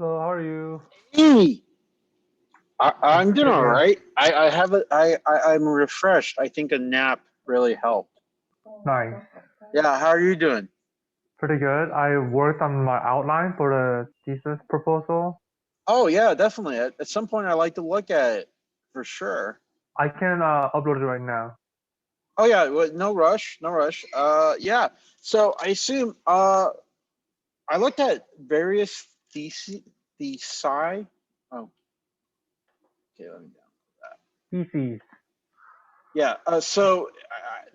Hello, how are you? Hey, I'm I'm doing pretty all good. right. I have I'm refreshed. I think a nap really helped. Nice. Yeah, how are you doing? Pretty good. I worked on my outline for the thesis proposal. Oh yeah, definitely. At some point, I like to look at it for sure. I can upload it right now. Oh yeah, well, no rush, no rush. Yeah. So I assume I looked at various thesi. Oh, okay, let me down that. Theses. Yeah.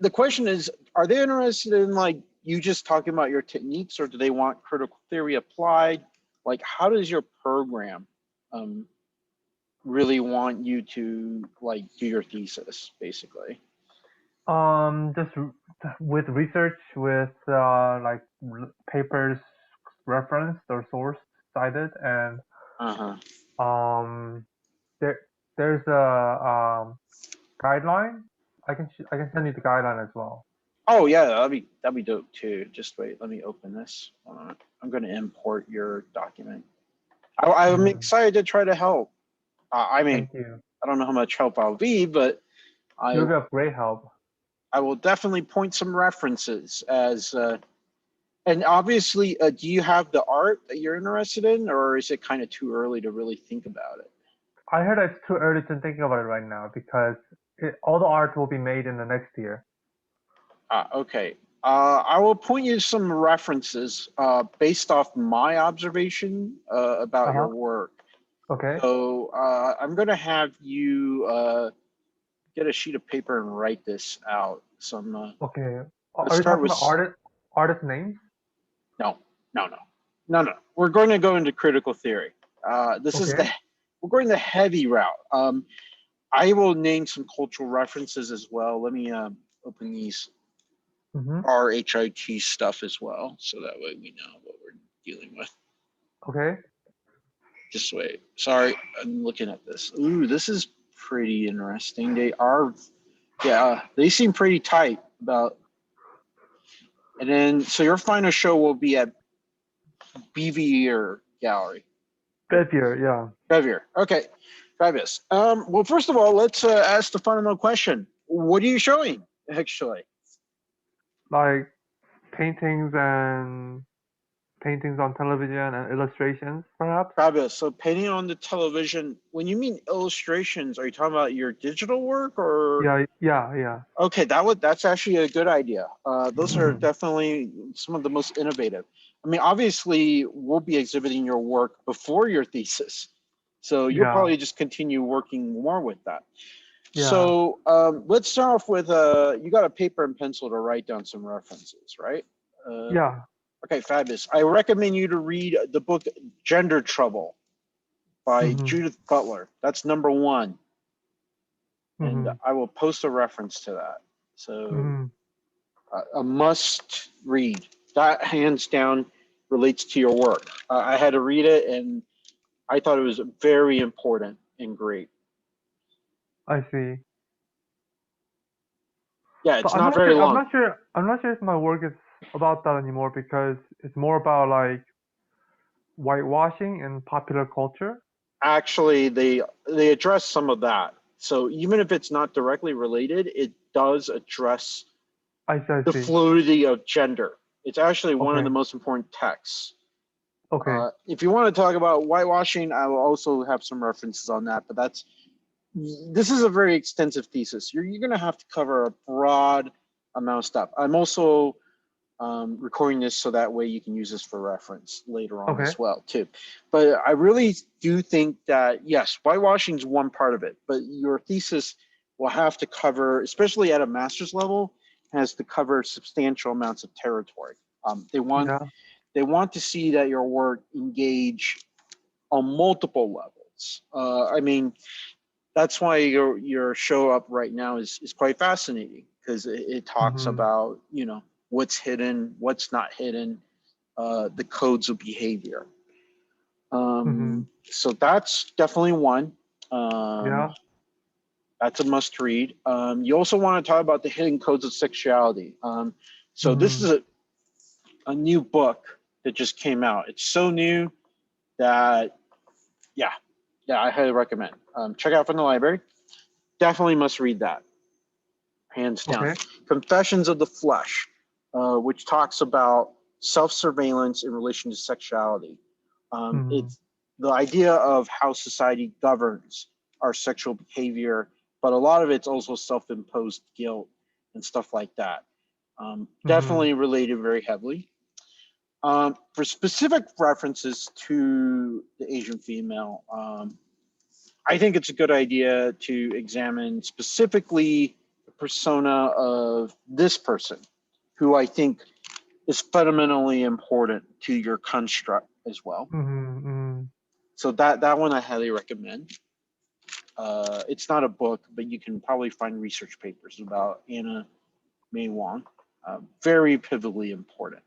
The question is, are they interested in like you just talking about your techniques, or do they want critical theory applied? Like, how does your program um, really want you to like do your thesis, basically? Just with research with like papers referenced or source cited, and Uh-huh. um, there there's a guideline. I can send you the guideline as well. Oh yeah, that'd be dope too. Just wait, let me open this. I'm going to import your document. I'm Mhm. excited to try to help. I mean, Thank you. I don't know how much help I'll be, but I You'll be of great help. I will definitely point some references as and obviously, do you have the art that you're interested in, or is it kind of too early to really think about it? I heard it's too early to think about it right now because all the art will be made in the next year. Okay. I will point you to some references based off my observation about your Uh-huh. work. Okay. So I'm going to have you get a sheet of paper and write this out. So Okay. let's Are you start talking with about artist names? no, no, no, no, no. We're going to go into critical theory. This is Okay. the we're going the heavy route. I will name some cultural references as well. Let me open these Mm-hmm. RHIT stuff as well, so that way we know what we're dealing with. Okay. Just wait. Sorry, I'm looking at this. Ooh, this is pretty interesting. They are, yeah, they seem pretty tight about. And then, so your final show will be at BVR Gallery. Bevier, yeah. Bevier. Okay, fabulous. Well, first of all, let's ask the fundamental question. What are you showing, actually? Like paintings and paintings on television and illustrations, perhaps? Fabulous. So painting on the television, when you mean illustrations, are you talking about your digital work or? Yeah, yeah, yeah. Okay, that's actually a good idea. Those are Mm-hmm. definitely some of the most innovative. I mean, obviously, we'll be exhibiting your work before your thesis, so you'll Yeah, probably just continue working more with that. yeah, So let's start off with you got a paper and pencil to write down some references, right? Uh, yeah. okay, fabulous. I recommend you to read the book Gender Trouble by Mm-hmm. Judith Butler. That's number one, and Mm-hmm. I will post a reference to that. So Mm-hmm. a must read. That hands down relates to your work. I had to read it, and I thought it was very important and great. I see. Yeah, But it's not very long. I'm not sure if my work is about that anymore because it's more about like whitewashing in popular culture. Actually, they address some of that. So even if it's not directly related, it does address I the see. fluidity of gender. It's actually one of the Okay. most important texts. Okay. If you want to talk about whitewashing, I will also have some references on that. But this is a very extensive thesis. You're going to have to cover a broad amount of stuff. I'm also recording this so that way you can use this for reference later on Okay. as well too. But I really do think that yes, whitewashing is one part of it, but your thesis will have to cover, especially at a master's level, has to cover substantial amounts of territory. They want Yeah. they want to see that your work engage on multiple levels. I mean, that's why your show up right now is quite fascinating because it talks Mm-hmm. about what's hidden, what's not hidden, the codes of behavior. Mm-hmm. So that's definitely one. Um, Yeah. that's a must read. You also want to talk about the hidden codes of sexuality. So this Mm-hmm. is a new book that just came out. It's so new that Yeah, I highly recommend. Check out from the library. Definitely must read that, hands down. Okay. Confessions of the Flesh, which talks about self-surveillance in relation to sexuality. It's the idea of how society governs our sexual behavior, but a lot of it's also self-imposed guilt and stuff like that. Definitely related very heavily. For specific references to the Asian female, I think it's a good idea to examine specifically the persona of this person, who I think is fundamentally important to your construct as well. So that one I highly recommend. It's not a book, but you can probably find research papers about Anna May Wang. Very pivotally important.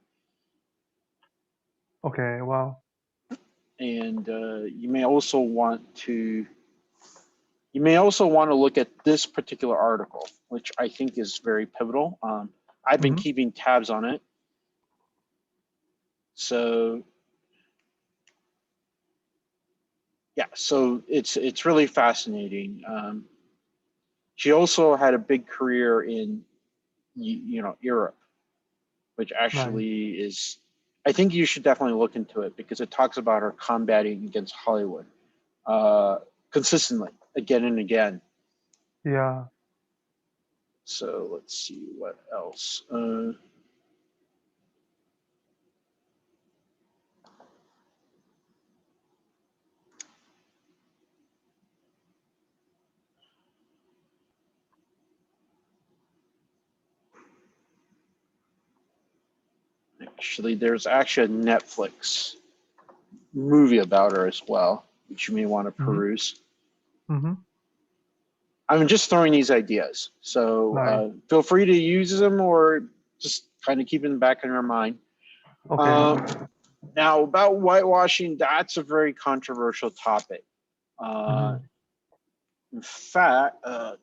Okay. Wow. And you may also want to look at this particular article, which I think is very pivotal. I've been keeping tabs on it. So yeah, so it's really fascinating. She also had a big career in Europe, which actually is, I think you should definitely look into it because it talks about her combating against Hollywood consistently, again and again. Yeah. So let's see what else. Actually, there's actually a Netflix movie about her as well, which you may want to peruse. I'm just throwing these ideas, so feel free to use them or just kind of keep in the back of your mind. Okay. Now, about whitewashing, that's a very controversial topic. In fact, so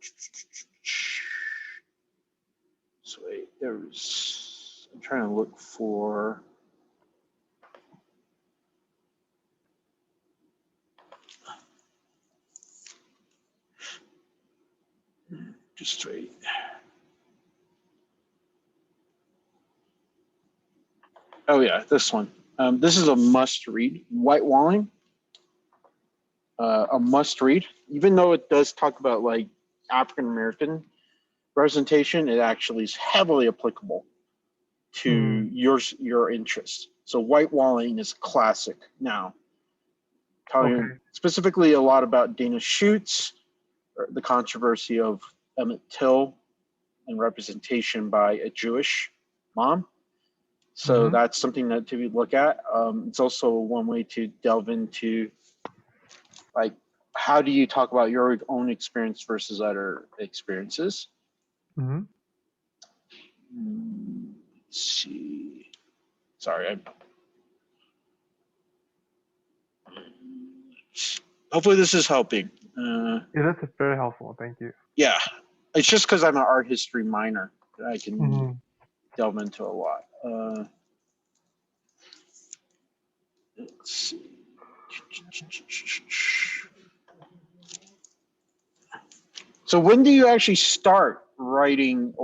wait, I'm trying to look for. Just wait. Oh yeah, this one. This is a must-read. Whitewalling, a must-read. Even though it does talk about like African American representation, it actually is heavily applicable to your interest. So whitewalling is classic now. Talking specifically a lot about Dana Schutz, the controversy of Emmett Till, and representation by a Jewish mom. So that's something that to look at. It's also one way to delve into, like, how do you talk about your own experience versus other experiences? Let's see. Sorry. Hopefully this is helping. Yeah, that's very helpful. Thank you. Yeah. It's just because I'm an art history minor that I can delve into a lot. Let's see. So when do you actually start writing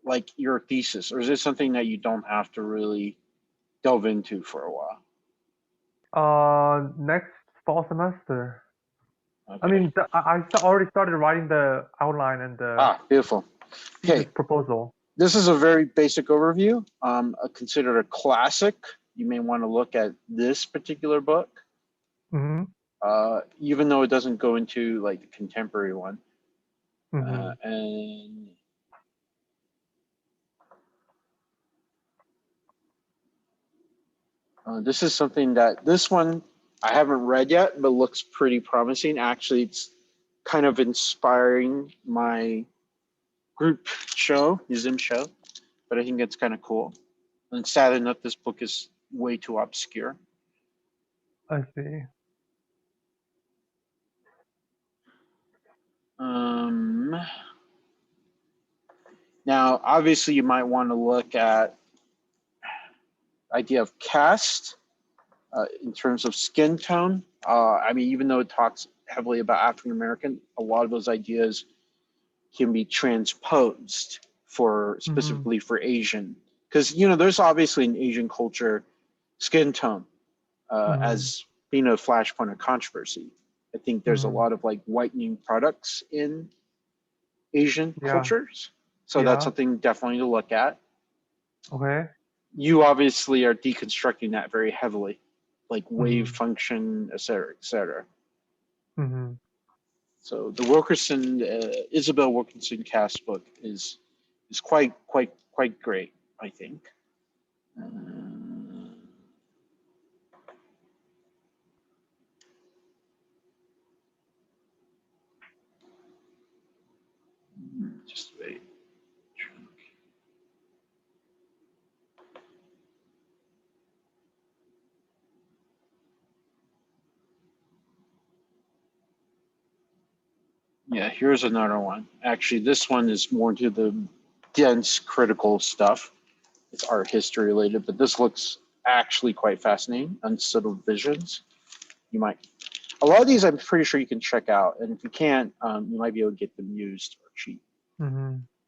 like your thesis, or is it something that you don't have to really delve into for a while? Next fall semester. Okay. I mean, I already started writing the outline and the beautiful. Okay, proposal. This is a very basic overview. Considered a classic. You may want to look at this particular book, even though it doesn't go into like the contemporary one. And this is something that this one I haven't read yet, but looks pretty promising. Actually, it's kind of inspiring my group show, museum show, but I think it's kind of cool. And sad enough, this book is way too obscure. I see. Now, obviously, you might want to look at idea of caste. in terms of skin tone. I mean, even though it talks heavily about African American, a lot of those ideas can be transposed for specifically for Asian, because there's obviously an Asian culture skin tone as being a flashpoint of controversy. I think there's a lot of like whitening products in Asian cultures, so that's something definitely to look at. Okay. You obviously are deconstructing that very heavily, like wave function, et cetera, et cetera. So the Wilkerson, Isabel Wilkerson cast book is quite great, I think. Just wait. Yeah, here's another one. Actually, this one is more to the dense critical stuff. It's art history related, but this looks actually quite fascinating. Unsettled Visions. A lot of these I'm pretty sure you can check out, and if you can't, you might be able to get them used or cheap.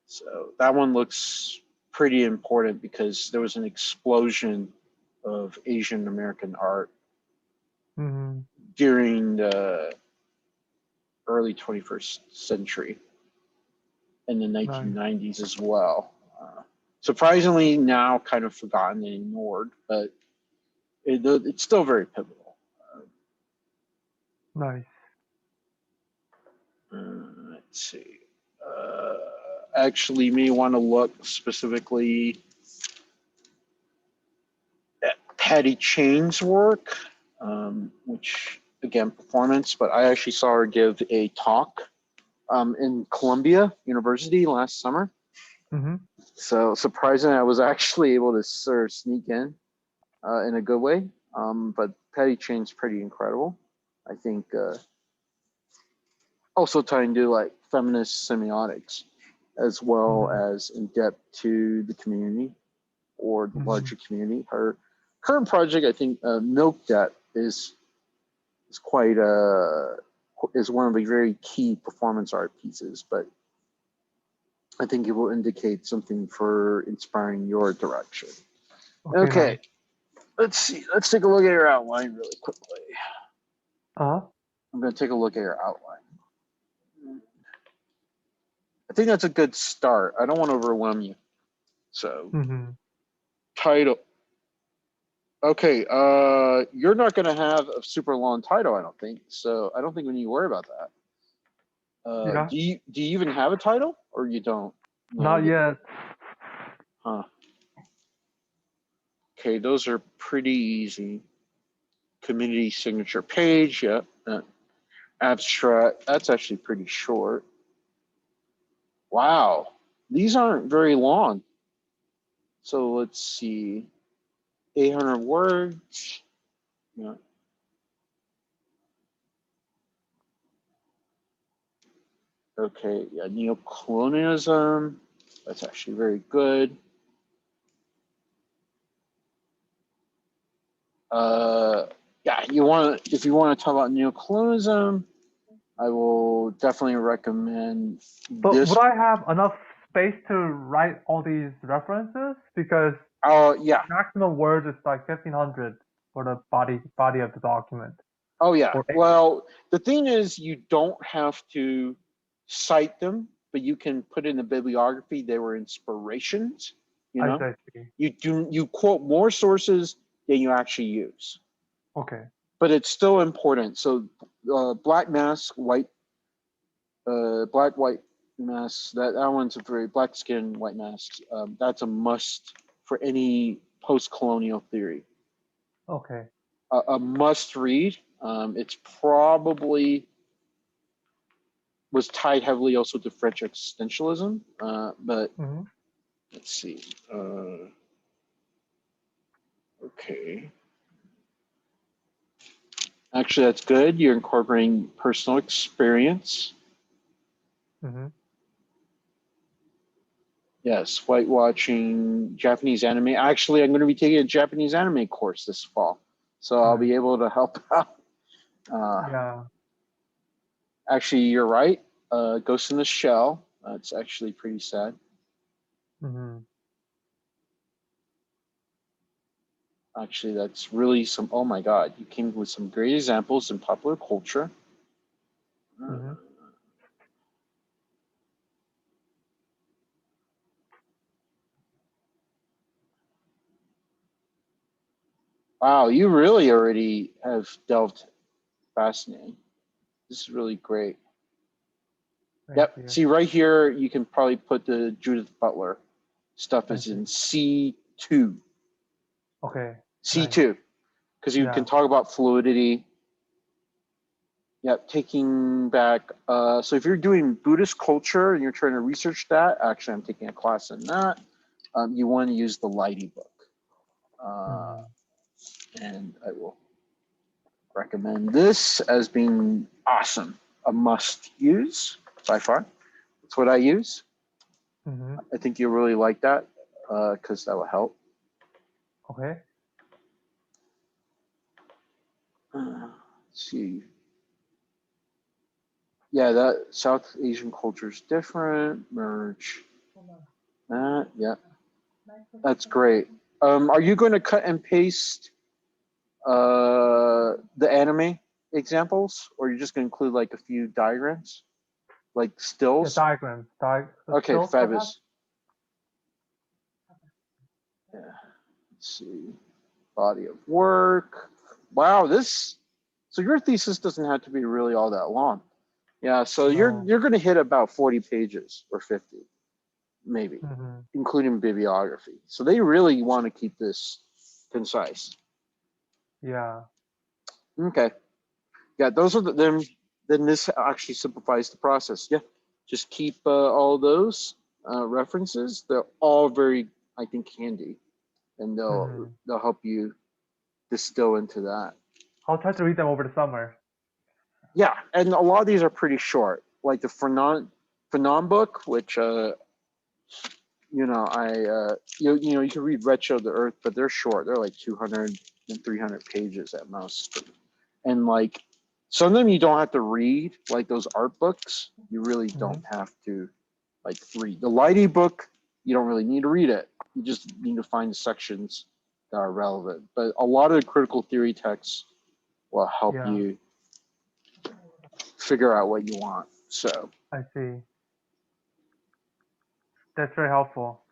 So that one looks pretty important because there was an explosion of Asian American art during the early 21st century in the 1990s as well. Surprisingly now kind of forgotten and ignored, but it's still very pivotal. Nice. Let's see. Actually, you may want to look specifically at Patty Chain's work, which again, performance, but I actually saw her give a talk in Columbia University last summer. So surprisingly, I was actually able to sort of sneak in a good way. But Patty Chain's pretty incredible. I think also tying to like feminist semiotics as well as in depth to the community or the larger community. Her current project, I think, Milk Debt is quite is one of the very key performance art pieces, but I think it will indicate something for inspiring your direction. Okay. Let's see. Let's take a look at your outline really quickly. I'm going to take a look at your outline. I think that's a good start. I don't want to overwhelm you. So, title. Okay. You're not going to have a super long title, I don't think. So, I don't think we need to worry about that. Do you even have a title, or you don't? No, not yet. Huh. Okay, those are pretty easy. Community signature page, yeah. Abstract, that's actually pretty short. Wow, these aren't very long. So let's see, 800 words. Yeah. Okay, yeah, neocolonialism. That's actually very good. Yeah, if you want to talk about neocolonialism, I will definitely recommend this. Would I have enough space to write all these references? Because yeah, maximum words is like 1,500 for the body of the document. Oh yeah. Well, the thing is, you don't have to cite them, but you can put in the bibliography. They were inspirations. I see. You quote more sources than you actually use. Okay. But it's still important. So, black mask, white mask. That one's a very black skin, white masks. That's a must for any post-colonial theory. Okay. A must read. It's probably was tied heavily also to French existentialism, but let's see. Okay. Actually, that's good. You're incorporating personal experience. Yes, whitewashing Japanese anime. Actually, I'm going to be taking a Japanese anime course this fall. so I'll be able to help out. Yeah. Actually, you're right. Ghost in the Shell. It's actually pretty sad. Actually, that's really some. Oh my God, you came with some great examples in popular culture. Wow, you really already have delved fascinating. This is really great. Yep. See right here, you can probably put the Judith Butler stuff is in C2. Okay. C2, because you can talk about fluidity. Yep, taking back. So if you're doing Buddhist culture and you're trying to research that, actually, I'm taking a class in that. You want to use the Lighty book, and I will recommend this as being awesome, a must use by far. That's what I use. I think you'll really like that because that will help. Okay. Let's see. Yeah, that South Asian culture is different. Merge that. Yeah, that's great. Are you going to cut and paste the anime examples, or you're just going to include like a few diagrams, like stills? Yeah, diagrams. Okay, stills fabulous. Yeah. Let's see. Body of work. Wow, this. So your thesis doesn't have to be really all that long. Yeah, so you're going to hit about 40 pages or 50, maybe, including bibliography. So they really want to keep this concise. Yeah. Okay. Yeah, those are then this actually simplifies the process. Yeah, just keep all those references. They're all very, I think, handy, and they'll help you distill into that. I'll try to read them over the summer. Yeah, and a lot of these are pretty short, like the Fanon book, which you know, you can read Red Show the Earth, but they're short. They're like 200 and 300 pages at most. And like some of them you don't have to read, like those art books. You really don't have to like read. The Lighty book, you don't really need to read it. You just need to find the sections that are relevant. But a lot of the critical theory texts will help you figure out what you want. So I see. That's very helpful.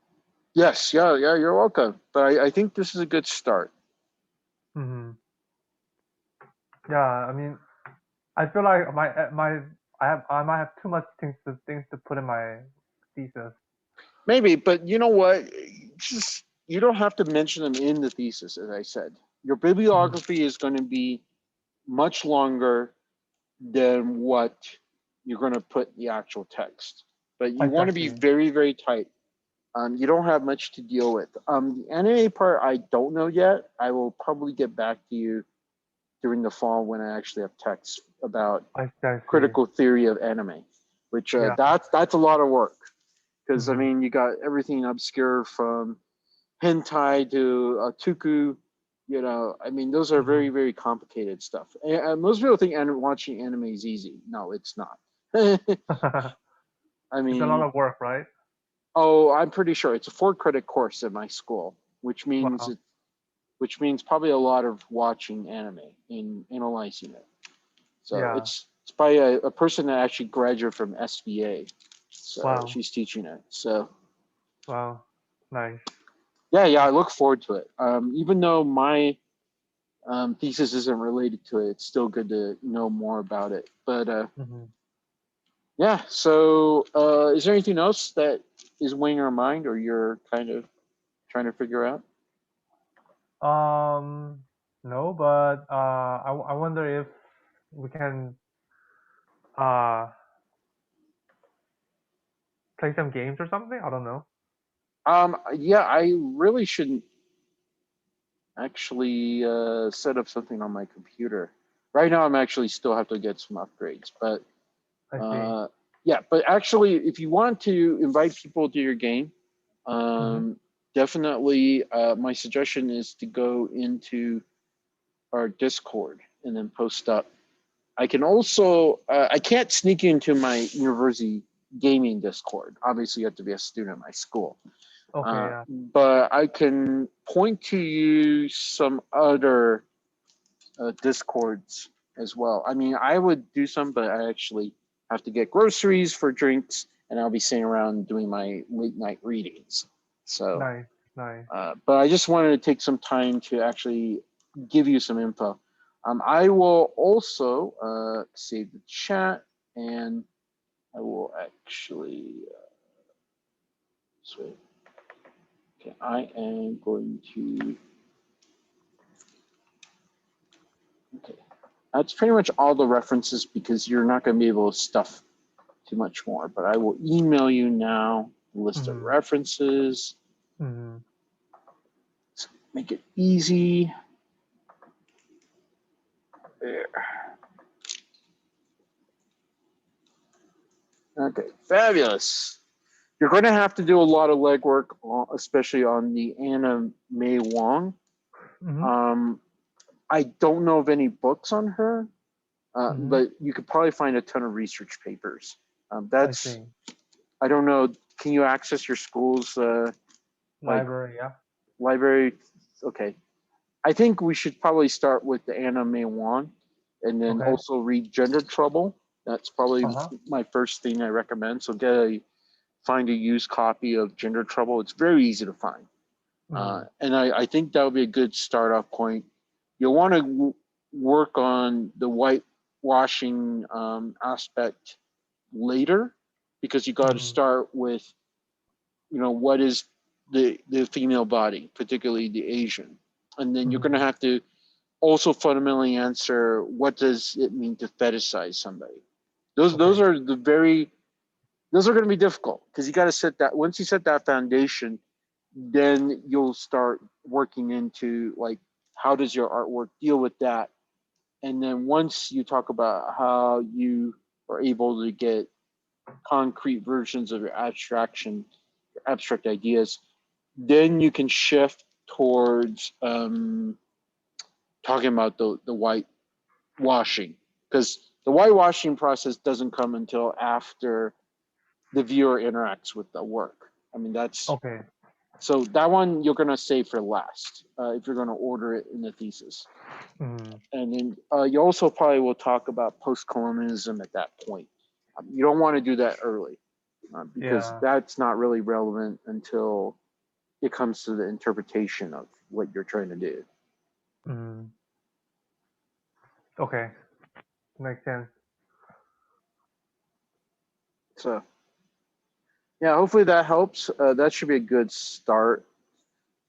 yes, yeah, you're welcome. But I think this is a good start. Yeah, I mean, I feel like I might have too much things to put in my thesis. Maybe, but you know what? Just you don't have to mention them in the thesis, as I said. Your bibliography is going to be much longer than what you're going to put in the actual text. But you want to be very, very tight. You don't have much to deal with. The anime part, I don't know yet. I will probably get back to you during the fall when I actually have texts about critical theory of anime, which that's a lot of work. Because I mean, you got everything obscure from hentai to tuku. You know, I mean, those are very, very complicated stuff. And most people think watching anime is easy. No, it's not. I mean, it's a lot of work, right? Oh, I'm pretty sure it's a 4-credit course at my school, which means probably a lot of watching anime and analyzing it. So it's by a person that actually graduated from SVA. So she's teaching it. So nice. Yeah, I look forward to it. Even though my thesis isn't related to it, it's still good to know more about it. But yeah, so is there anything else that is weighing your mind or you're kind of trying to figure out? No, but I wonder if we can play some games or something. I don't know. Yeah, I really shouldn't actually set up something on my computer. Right now, I'm actually still have to get some upgrades, but yeah, but actually, if you want to invite people to your game, definitely my suggestion is to go into our Discord and then post up. I can also, I can't sneak into my university gaming Discord. Obviously, you have to be a student at my school. Okay, yeah. But I can point to you some other Discords as well. I mean, I would do some, but I actually have to get groceries for drinks, and I'll be sitting around doing my late night readings. So, Nice, nice. but I just wanted to take some time to actually give you some info. I will also save the chat, and I will actually. So, okay, I am going to. Okay, that's pretty much all the references because you're not going to be able to stuff too much more. But I will email you now a list of references. So make it easy. There. Okay, fabulous. You're going to have to do a lot of legwork, especially on the Anna May Wang. I don't know of any books on her, but you could probably find a ton of research papers. I don't know. Can you access your school's library? Yeah. Library. Okay. I think we should probably start with the Anna May Wang, and then also read Gender Trouble. That's probably my first thing I recommend. So find a used copy of Gender Trouble. It's very easy to find. And I think that would be a good start off point. You'll want to work on the whitewashing aspect later, because you got to start with, what is the female body, particularly the Asian. And then you're going to have to also fundamentally answer, what does it mean to fetishize somebody? Those are those are going to be difficult, because you got to set that. Once you set that foundation, then you'll start working into, like, how does your artwork deal with that? And then once you talk about how you are able to get concrete versions of your abstract ideas, then you can shift towards talking about the whitewashing, because the whitewashing process doesn't come until after the viewer interacts with the work. I mean, that's so that one you're gonna save for last if you're gonna order it in the thesis. And then you also probably will talk about post-colonialism at that point. You don't want to do that early, because that's not really relevant until it comes to the interpretation of what you're trying to do. Okay, makes sense. So, yeah, hopefully that helps. That should be a good start.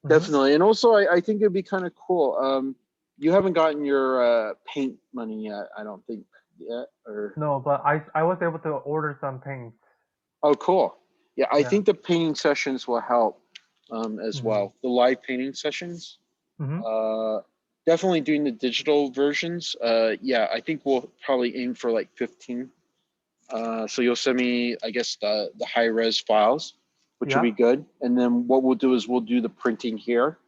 Definitely. And also, I think it'd be kind of cool. You haven't gotten your paint money yet, I don't think, yet, or no, but I was able to order some paints. Oh, cool. Yeah, I think the painting sessions will help as well. The live painting sessions. Definitely doing the digital versions. Yeah, I think we'll probably aim for like 15. So you'll send me, I guess, the high res files, which will be good. And then what we'll do is we'll do the printing here.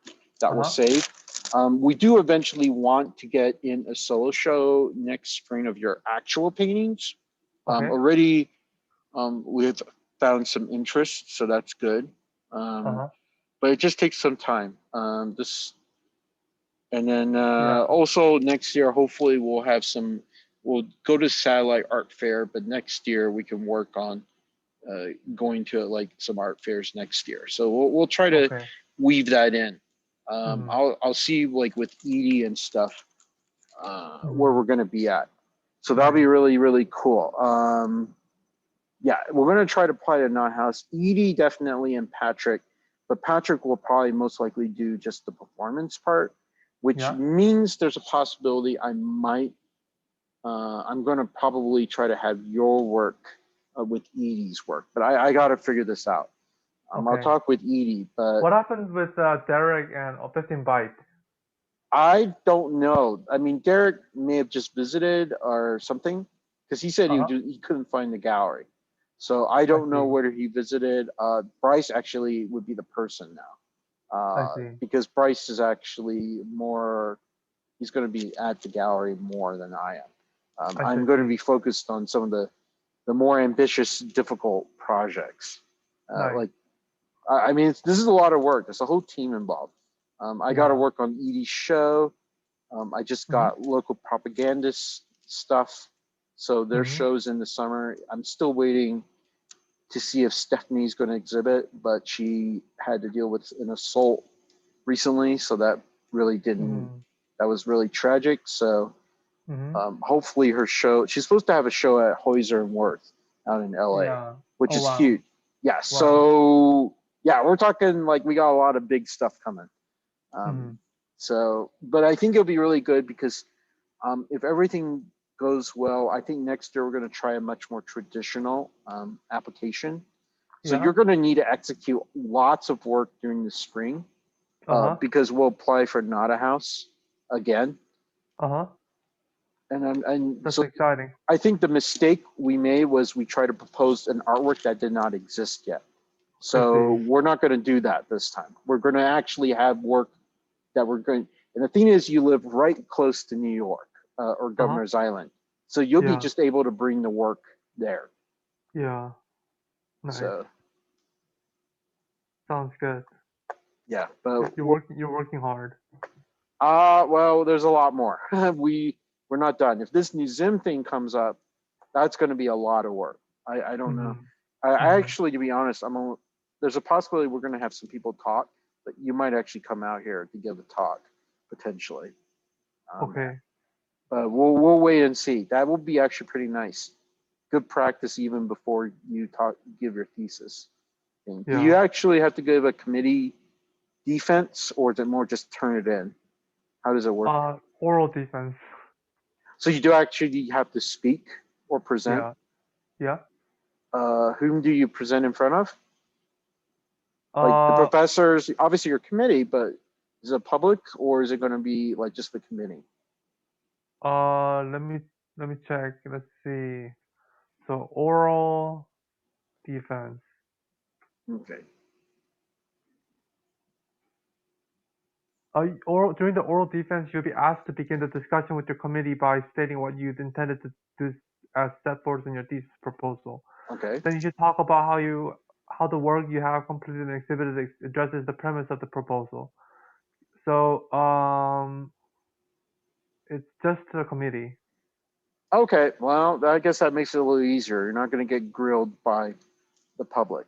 That will save. We do eventually want to get in a solo show next spring of your actual paintings. Already, we have found some interest, so that's good. But it just takes some time. And then also next year, hopefully we'll have some. We'll go to Satellite Art Fair, but next year we can work on going to like some art fairs next year. So we'll try to weave that in. I'll see, like, with Edie and stuff where we're going to be at. So that'll be really, really cool. Yeah, we're going to try to apply to Knot House. Edie definitely, and Patrick, but Patrick will probably most likely do just the performance part, which means there's a possibility I might. I'm going to probably try to have your work with Edie's work, but I got to figure this out. I'll talk with Edie. But what happens with Derek and 15 Byte? I don't know. I mean, Derek may have just visited or something, because he said he couldn't find the gallery. So I don't know whether he visited. Bryce actually would be the person now, because Bryce is actually more he's going to be at the gallery more than I am. I I'm going to see. be focused on some of the more ambitious, difficult projects. Nice. Like, I mean, this is a lot of work. There's a whole team involved. I got to Yeah. work on Edie's show. I just got local propagandist stuff. So their shows in the summer. I'm still waiting to see if Stephanie's going to exhibit, but she had to deal with an assault recently. So that really didn't, that was really tragic. So hopefully her show, she's supposed to have a show at Hoyser and Worth out in LA, Yeah. which Oh, is wow. huge. Yeah. Wow. So yeah, we're talking like we got a lot of big stuff coming. So, but I think it'll be really good because if everything goes well, I think next year we're going to try a much more traditional application. So Yeah. you're going to need to execute lots of work during the spring because we'll apply for Nada House again. And That's so exciting. I think the mistake we made was we tried to propose an artwork that did not exist yet. So we're not going to do that this time. We're going to actually have work that we're going. And the thing is, you live right close to New York or Governor's Island, so you'll be just able to bring the work there. Yeah. Nice. So sounds good. Yeah, but you're working hard. Well, there's a lot more. We're not done. If this museum thing comes up, that's going to be a lot of work. I don't know. I actually, to be honest, there's a possibility we're going to have some people talk, but you might actually come out here to give a talk potentially. Okay. But we'll wait and see. That will be actually pretty nice. Good practice even before you give your thesis. Do you actually have to give a committee defense, or is it more just turn it in? How does it work? Oral defense. So you do actually have to speak or present? Yeah. Whom do you present in front of? Like the professors, obviously your committee, but is it public or is it going to be like just the committee? Let me check. Let's see. So oral defense. Okay. During the oral defense, you'll be asked to begin the discussion with your committee by stating what you intended to do as set forth in your thesis proposal. Okay. Then you should talk about how the work you have completed and exhibited addresses the premise of the proposal. So it's just a committee. Okay. Well, I guess that makes it a little easier. You're not going to get grilled by the public.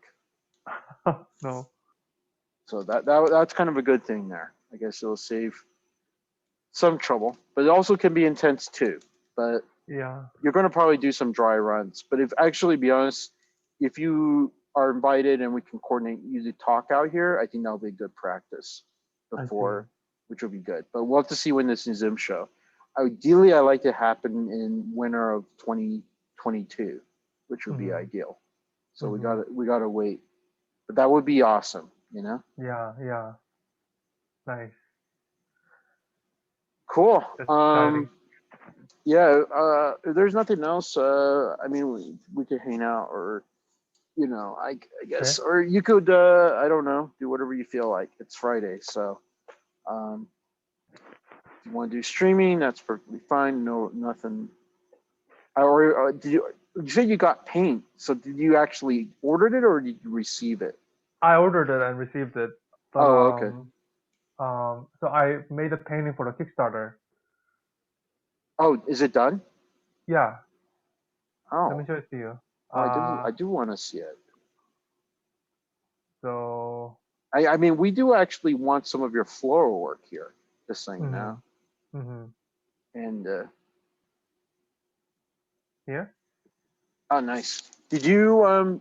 No. So that's kind of a good thing there. I guess it'll save some trouble, but it also can be intense too. But yeah, you're going to probably do some dry runs. But if actually, be honest, if you are invited and we can coordinate you to talk out here, I think that'll be good practice before, which will be good. But we'll have to see when this museum show. Ideally, I like to happen in winter of 2022, which would be ideal. So we gotta wait, but that would be awesome, you know? Yeah. Nice. Cool. Yeah. If there's nothing else, I mean, we could hang out, or you know, I guess, or you could, I don't know, do whatever you feel like. It's Friday, so if you want to do streaming, that's perfectly fine. No, nothing. Or you said you got paint? So did you actually order it, or did you receive it? I ordered it and received it. But, okay. So I made a painting for the Kickstarter. Oh, is it done? Yeah. Oh. Let me show it to you. I do want to see it. So. I mean, we do actually want some of your floral work here. Just saying now. And here. Oh, nice. Did you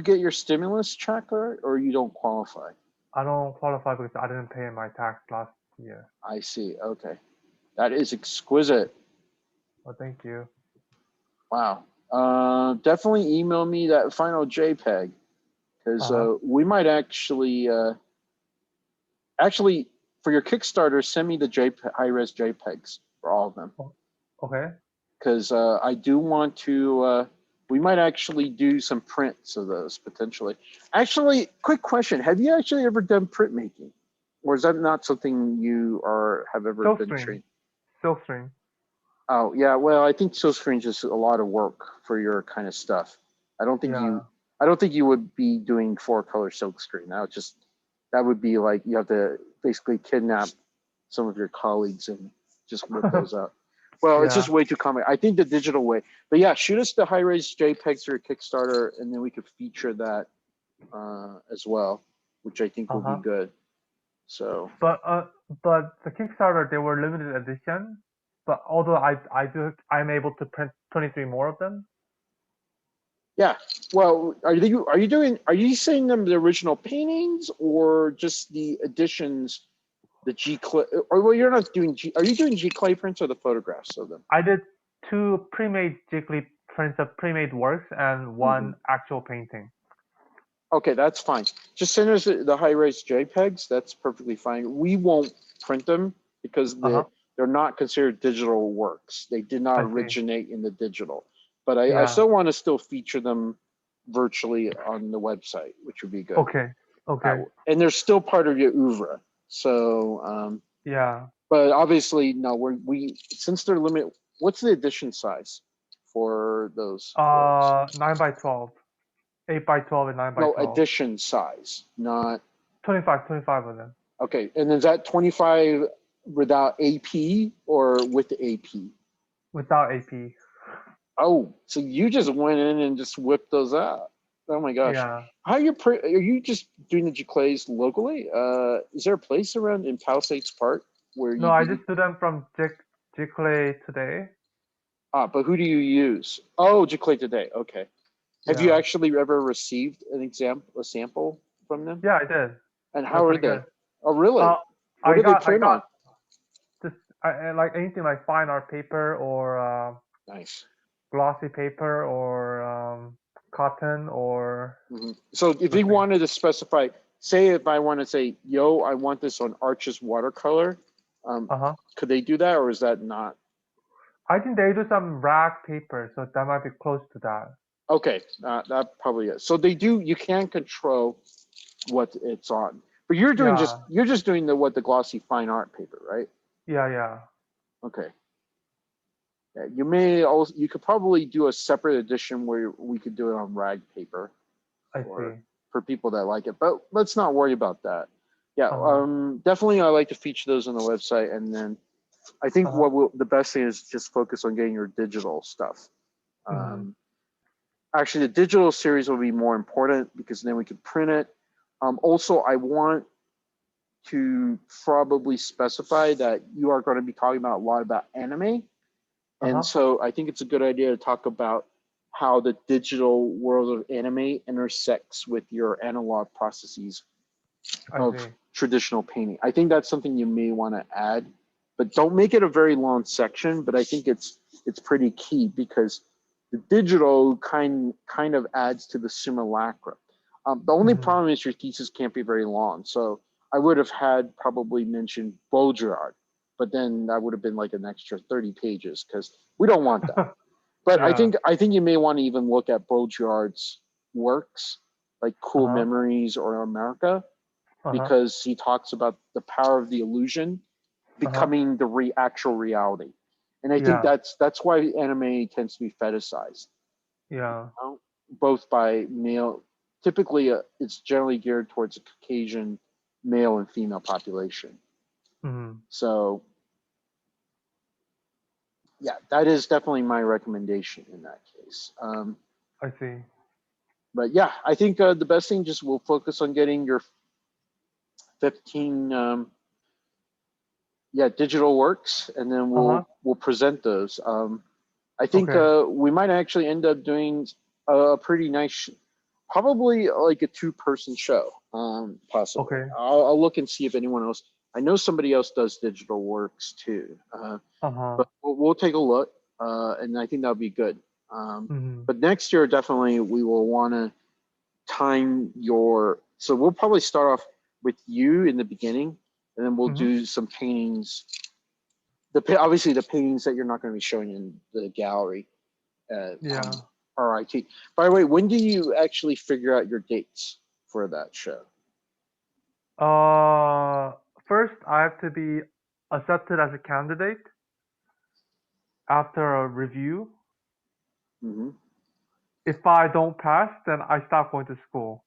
get your stimulus check, or you don't qualify? I don't qualify because I didn't pay my tax last year. I see. Okay, that is exquisite. Well, thank you. Wow. Definitely email me that final JPEG, because we might actually for your Kickstarter, send me the high-res JPEGs for all of them. Okay. Because I do want to. We might actually do some prints of those potentially. Actually, quick question: have you actually ever done printmaking, or is that not something you have ever been trained? Silkstream. Oh yeah, well, I think Silkscreen's just a lot of work for your kind of stuff. I don't think Yeah. I don't think you would be doing 4-color Silkscreen. That would be like you have to basically kidnap some of your colleagues and just whip those up. Well, it's just Yeah. way too common. I think the digital way, but yeah, shoot us the high-res JPEGs through a Kickstarter, and then we could feature that as well, which I think will be good. So, But the Kickstarter, they were limited edition. But although I'm able to print 23 more of them. yeah. Well, are you saying them the original paintings or just the editions, the G clay? Or well, you're not doing G. Are you doing G clay prints or the photographs of them? I did 2 pre-made jiggly prints of pre-made works and 1 actual painting. Okay, that's fine. Just send us the high-res JPEGs. That's perfectly fine. We won't print them because they're not considered digital works. They did not originate in the digital. But I still want to still feature them virtually on the website, which would be good. Okay. And they're still part of your oeuvre. So Yeah. but obviously no, we since they're limited. What's the edition size for those? 9x12, 8x12, and 9x12. No, edition size, not 25 of them. Okay, and is that 25 without AP or with the AP? Without AP. Oh, so you just went in and just whipped those out. Oh my gosh. Yeah. Are you just doing the G-Clays locally? Is there a place around in Palisades Park where you No, I just do them from G-Clay today. but who do you use? Oh, G-Clay today. Okay. Have you actually ever received a sample from them? Yeah, I did. And how are they? Good. Oh, really? What do they print on? Just like anything like fine art paper or Nice. glossy paper or cotton or. So if you wanted to specify, say if I want to say, yo, I want this on Arches watercolor, could they do that or is that not? I think they do some rag paper, so that might be close to that. Okay, that probably is. So they do. You can control what it's on, but you're doing just doing the glossy fine art paper, right? Yeah. Okay. Yeah, you could probably do a separate edition where we could do it on rag paper. I see. For people that like it, but let's not worry about that. Yeah, definitely I like to feature those on the website, and then I think the best thing is just focus on getting your digital stuff. Actually, the digital series will be more important because then we can print it. Also, I want to probably specify that you are going to be talking about a lot about anime, and so I think it's a good idea to talk about how the digital world of anime intersects with your analog processes of traditional painting. I think that's something you may want to add, but don't make it a very long section. But I think it's pretty key because the digital kind of adds to the simulacra. The only problem is your thesis can't be very long. So I would have had probably mentioned Baudrillard, but then that would have been like an extra 30 pages because we don't want that. But I think you may want to even look at Baudrillard's works, like Cool Memories or America, because he talks about the power of the illusion becoming the actual reality. And I think that's why anime tends to be fetishized. Yeah. Both by male, typically it's generally geared towards a Caucasian male and female population. So yeah, that is definitely my recommendation in that case. I see. But yeah, I think the best thing just we'll focus on getting your 15 digital works, and then we'll present those. I think we might actually end up doing a pretty nice, probably like a 2-person show, possibly. I'll look and see if anyone else. I know somebody else does digital works too, but we'll take a look, and I think that'll be good. But next year, definitely, we will want to time your. So we'll probably start off with you in the beginning, and then we'll do some paintings. Obviously, the paintings that you're not going to be showing in the gallery at RIT. By the way, when do you actually figure out your dates for that show? First, I have to be accepted as a candidate. after a review. Mm-hmm. If I don't pass, then I stop going to school.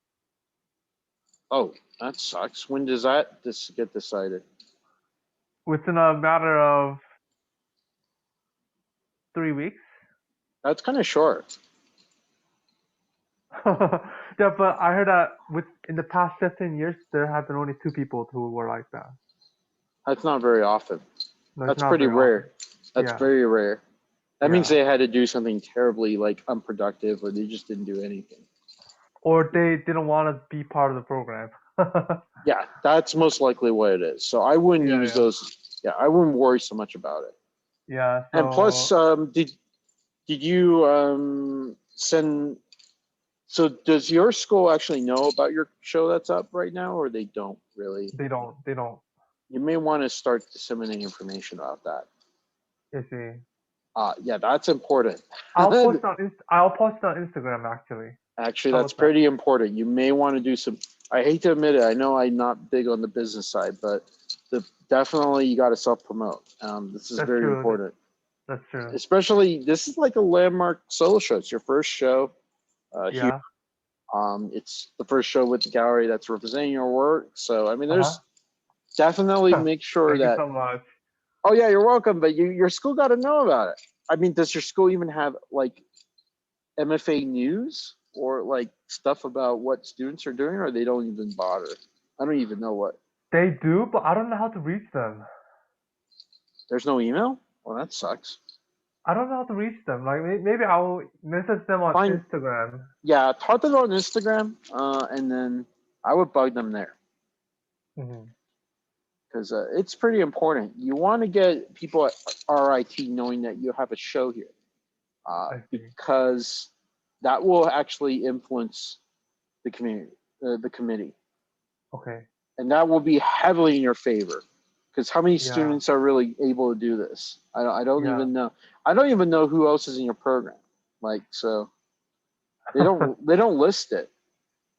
Oh, that sucks. When does this get decided? Within a matter of 3 weeks. That's kind of short. Yeah, but I heard that in the past 15 years, there have been only 2 people who were like that. That's not very often. No, it's That's not pretty very often. rare. That's Yeah. very rare. That means Yeah. they had to do something terribly like unproductive, or they just didn't do anything. Or they didn't want to be part of the program. Yeah, that's most likely what it is. So I wouldn't Yeah, use yeah. those. Yeah, I wouldn't worry so much about it. Yeah, And plus, so did you send? So does your school actually know about your show that's up right now, or they don't really? they don't, You may want to start disseminating information about that. you see. Yeah, that's important. I'll post on Instagram actually. Actually, How that's about that? pretty important. You may want to do some. I hate to admit it. I know I'm not big on the business side, but definitely you got to self promote. This is That's very true. important. That's true. Especially, this is like a landmark solo show. It's your first show here. Yeah. It's the first show with the gallery that's representing your work. So, I mean, Uh-huh. there's definitely make sure Thank you that. so much. Oh yeah, you're welcome. But your school got to know about it. I mean, does your school even have like MFA news or like stuff about what students are doing, or they don't even bother? I don't even know what. They do, but I don't know how to reach them. There's no email? Well, that sucks. I don't know how to reach them. Like maybe I'll message them on Fine. Instagram. Yeah, talk to them on Instagram, and then I would bug them there Hmm. because it's pretty important. You want to get people at RIT knowing that you have a show here, I see. because that will actually influence the community, the committee, Okay. and that will be heavily in your favor. Because how many Yeah. students are really able to do this? I don't Yeah. even know. I don't even know who else is in your program. Like, so they don't list it,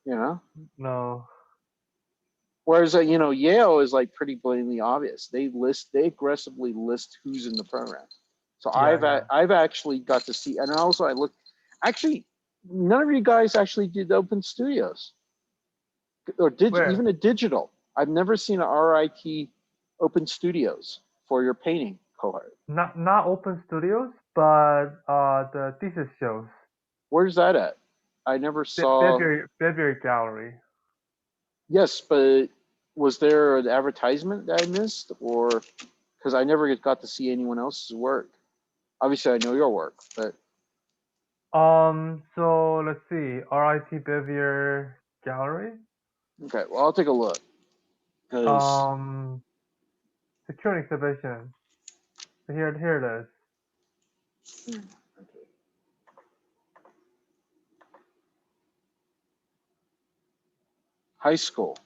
you know. No. Whereas Yale is like pretty blatantly obvious. They aggressively list who's in the program. So Yeah, yeah. I've actually got to see, and also I looked. Actually, none of you guys actually did open studios or did Where? even a digital. I've never seen a RIT open studios for your painting cohort. Not open studios, but the thesis shows. Where's that at? I never saw. Bedbury Gallery. Yes, but was there an advertisement that I missed, or because I never got to see anyone else's work? Obviously, I know your work, but So let's see. RIT Bevier Gallery. okay. Well, I'll take a look because Secure exhibition. So here it is. high school.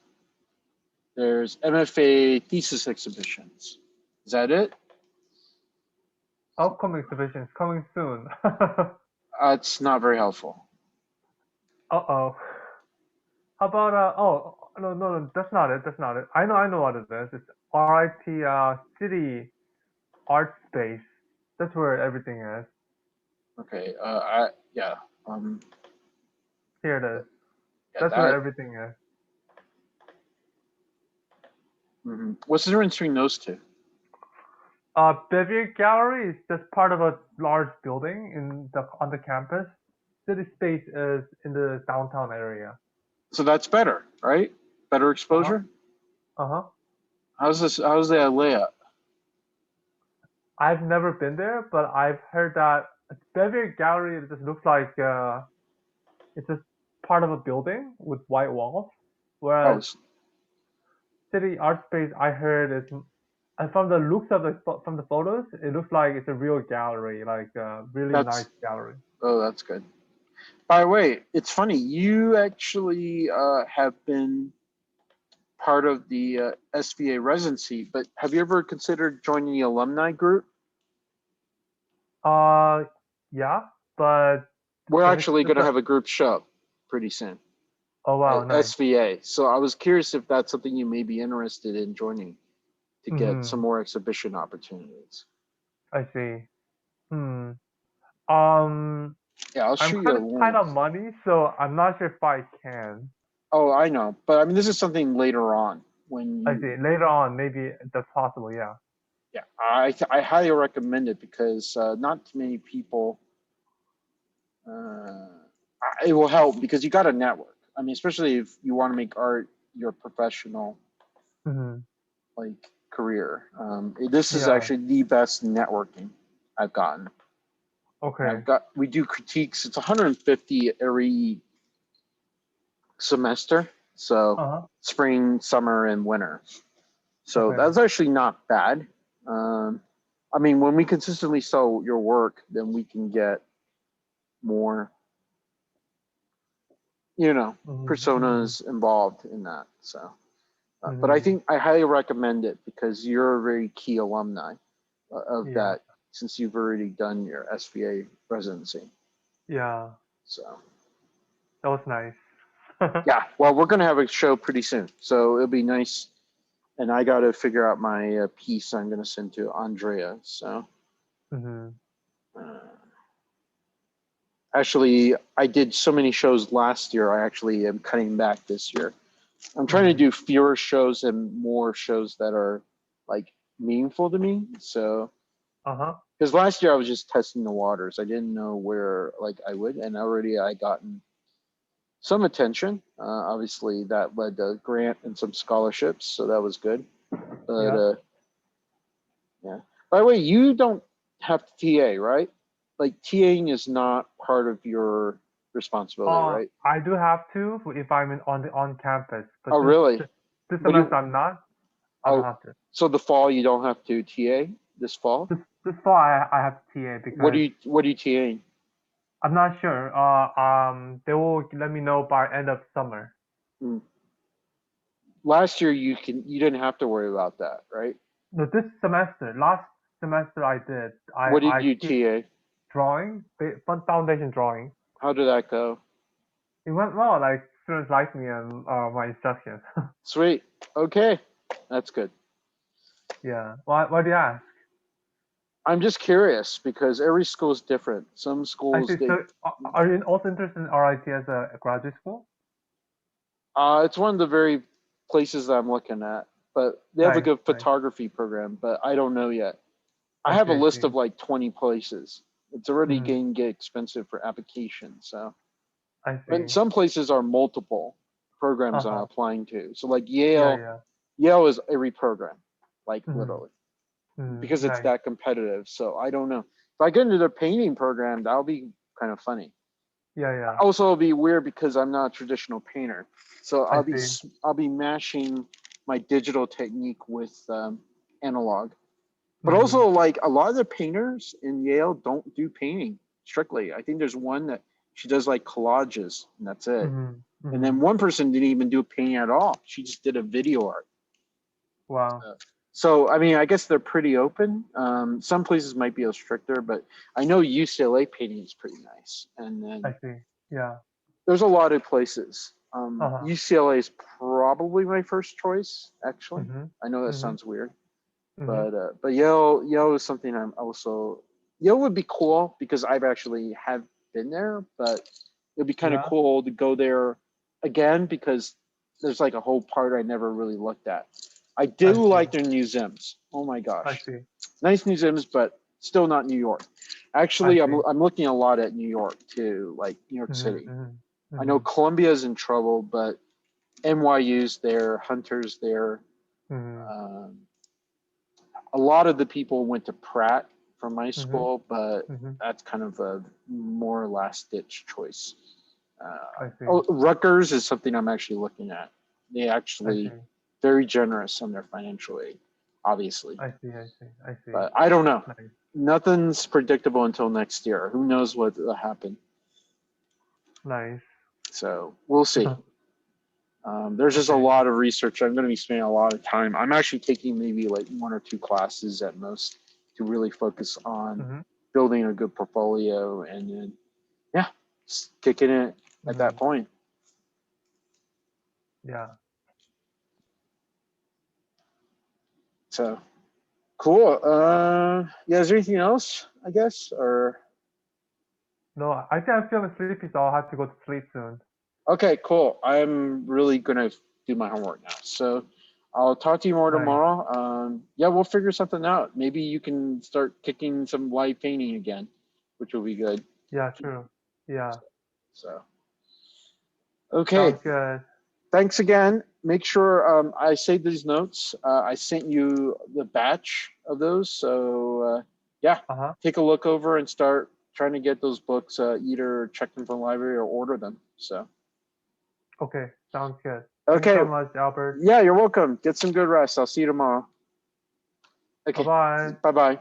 There's MFA thesis exhibitions. Is that it? Upcoming exhibitions coming soon. It's not very helpful. Uh-oh. How about oh no, that's not it. That's not it. I know what it is. It's RIT City Art Space. That's where everything is. Okay. Yeah. Here it is. Yeah. That's where That. everything is. What's the difference between those two? Bevier Gallery is just part of a large building on the campus. City Space is in the downtown area. So that's better, right? Better exposure. Uh-huh. How's this? How's the layout? I've never been there, but I've heard that Bevier Gallery just looks like it's just part of a building with white walls, Oh, whereas City Art Space I heard is, and from the looks of from the photos, it looks like it's a real gallery, like a really nice gallery. Oh, that's good. By the way, it's funny. You actually have been part of the SVA residency, but have you ever considered joining the alumni group? Uh, yeah, but We're if it's actually just going to have a group show pretty soon oh wow, at nice. SVA. So I was curious if that's something you may be interested in joining to get some Mm-hmm. more exhibition opportunities. I see. Hmm. Um, Yeah, I'll I'm shoot you kind a of tight link. on money, so I'm not sure if I can. Oh, I know, but I mean, this is something later on when I you. see. Later on, maybe that's possible. Yeah. Yeah, I highly recommend it because not too many people. Uh, it will help because you got a network. I mean, especially if you want to make art your professional Hmm. like career. This is Yeah. actually the best networking I've gotten. And Okay. we do critiques. It's 150 every semester. So Uh-huh. spring, summer, and winter. So Okay. that's actually not bad. Um, I mean, when we consistently sell your work, then we can get more, you know, Mm-hmm. personas involved in that. So, but I Hmm. think I highly recommend it because you're a very key alumni of Yeah. that since you've already done your SVA residency. Yeah. So, That was nice. yeah, well, we're going to have a show pretty soon. So it'll be nice. And I got to figure out my piece I'm going to send to Andrea. So, Hmm. uh, actually, I did so many shows last year. I actually am cutting back this year. I'm trying to Hmm. do fewer shows and more shows that are like meaningful to me. So, Uh-huh. because last year I was just testing the waters. I didn't know where like I would, and already I gotten some attention. Obviously, that led to a grant and some scholarships, so that was good. But Yeah. yeah. By the way, you don't have to TA, right? Like TAing is not part of your responsibility, right? I do have to if I'm on campus, but Oh, since really? this But semester you, I'm not, I don't oh, have to. so the fall you don't have to TA this fall. This fall I have TA because What are you TAing? I'm not sure. They will let me know by end of summer. Hmm. Last year you didn't have to worry about that, right? No, this semester, last semester I did. What did I you did TA? drawing, foundation drawing. How did that go? It went well. Like students liked me and my instructions. Sweet. Okay, that's good. Yeah. Why do you ask? I'm just curious because every school is different. Some I schools see. they So are you also interested in RIT as a graduate school? it's one of the very places that I'm looking at, but they have a Nice, good nice. photography program, but I don't know yet. I I have see, a I list see. of like 20 places. It's already Hmm. getting get expensive for applications. So, I and see. some places are multiple programs I'm Uh-huh. applying to. So like Yeah, yeah. Yale is every program, like Hmm. literally, Hmm. because it's Nice. that competitive. So I don't know. If I get into the painting program, that'll be kind of funny. Yeah, yeah. Also, it'll be weird because I'm not a traditional painter. So I see. I'll be mashing my digital technique with analog. But Hmm. also, like a lot of the painters in Yale don't do painting strictly. I think there's one that she does like collages, and that's it. Hmm. And Hmm. then one person didn't even do painting at all. She just did a video art. Wow. So, I mean, I guess they're pretty open. Some places might be a little stricter, but I know UCLA painting is pretty nice. And I then see. Yeah. there's a lot of places. Uh-huh. UCLA is probably my first choice, actually. Hmm. I know that Hmm. sounds weird, Hmm. but Yale is something I'm also. Yale would be cool because I've actually have been there, but it'd be kind of Yeah. cool to go there again because there's like a whole part I never really looked at. I do I see. like their museums. Oh my I gosh, see. nice museums, but still not New York. I Actually, see. I'm looking a lot at New York too, like New York Hmm. City. Hmm. I know Hmm. Columbia's in trouble, but NYU's there, Hunter's there. Hmm. Um, a lot of the people went to Pratt from my Hmm. school, but Hmm. that's kind of a more last ditch choice. I see. Rutgers is something I'm actually looking at. They I actually see. very generous on their financial aid, obviously, I see. I see. I see. but I don't know. Nice. Nothing's predictable until next year. Who knows what will happen? Nice. So we'll see. There's just a Okay. lot of research. I'm going to be spending a lot of time. I'm actually taking maybe like one or two classes at most to really focus on Hmm. building a good portfolio and then, yeah, just kicking it at that Hmm. point. Yeah. So, Cool. Yeah, is there anything else, I guess? Or No, I think I'm feeling sleepy, so I'll have to go to sleep soon. okay, cool. I'm really gonna do my homework now. So I'll talk to you more Nice. tomorrow. Yeah, we'll figure something out. Maybe you can start kicking some live painting again, which will be good. Yeah, true. Yeah. So okay. Sounds good. Thanks again. Make sure I saved these notes. I sent you the batch of those. So yeah, Uh-huh. take a look over and start trying to get those books, either check them from the library or order them. So Okay, sounds good. Thanks okay. so much, Albert. Yeah, you're welcome. Get some good rest. I'll see you tomorrow. Okay. Bye-bye. Bye-bye.